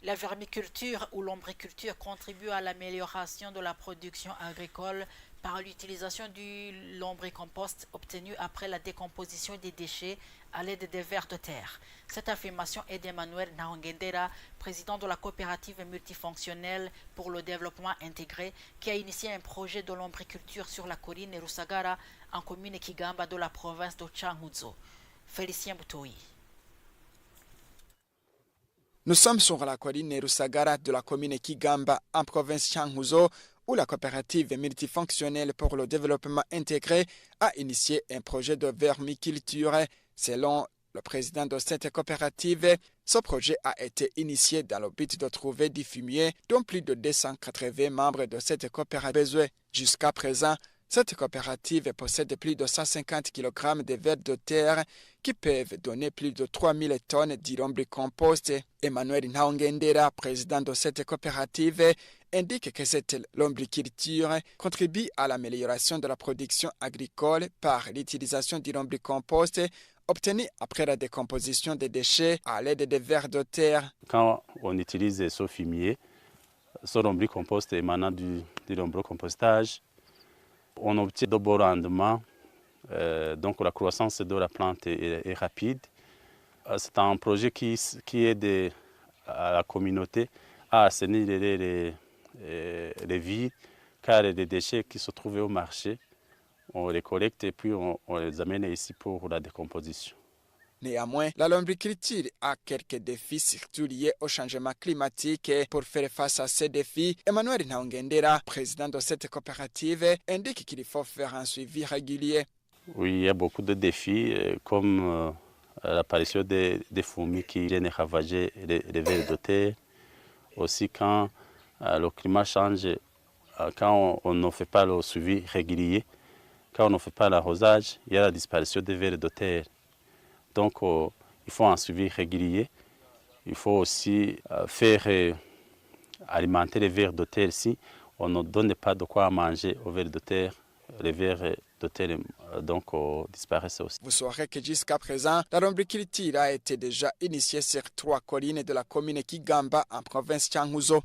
La vermiculture ou l'ombriculture contribue à l'amélioration de la production agricole par l'utilisation du lombricompost obtenu après la décomposition des déchets à l'aide des vers de terre. Cette affirmation est d'Emmanuel Nahongendera, président de la coopérative multifonctionnelle pour le développement intégré, qui a initié un projet de lombriculture sur la colline Rusagara en commune Kigamba de la province de Changuzo. Félicien Boutoui. Nous sommes sur la colline Rusagara de la commune Kigamba en province Changuzo où la coopérative multifonctionnelle pour le développement intégré a initié un projet de vermiculture. Selon le président de cette coopérative, ce projet a été initié dans le but de trouver du fumier dont plus de 280 membres de cette coopérative besoin. Jusqu'à présent, cette coopérative possède plus de 150 kg de vers de terre qui peuvent donner plus de 3000 tonnes d'lombricompost. Emmanuel Nahongendera, président de cette coopérative, indique que cette lombriculture contribue à l'amélioration de la production agricole par l'utilisation du lombricompost obtenu après la décomposition des déchets à l'aide des vers de terre. Quand on utilise ce fumier, ce lombricompost émanant du lombricompostage, on obtient de beaux rendements, donc la croissance de la plante est rapide. C'est un projet qui aide à la communauté à assainir les vies, car les déchets qui se trouvaient au marché, on les collecte et puis on les amène ici pour la décomposition. Néanmoins, la lombriculture a quelques défis surtout liés au changement climatique. Pour faire face à ces défis, Emmanuel Nahongendera, président de cette coopérative, indique qu'il faut faire un suivi régulier. Oui, il y a beaucoup de défis comme l'apparition des fourmis qui viennent ravager les vers de terre. Aussi quand le climat change, quand on ne fait pas le suivi régulier, quand on ne fait pas l'arrosage, il y a la disparition des vers de terre. Donc, il faut un suivi régulier. Il faut aussi faire alimenter les vers de terre si on ne donne pas de quoi manger aux vers de terre. Les vers de terre disparaissent aussi. Vous saurez que jusqu'à présent, la lombriculture a été déjà initiée sur 3 collines de la commune Kigamba en province Changuzo.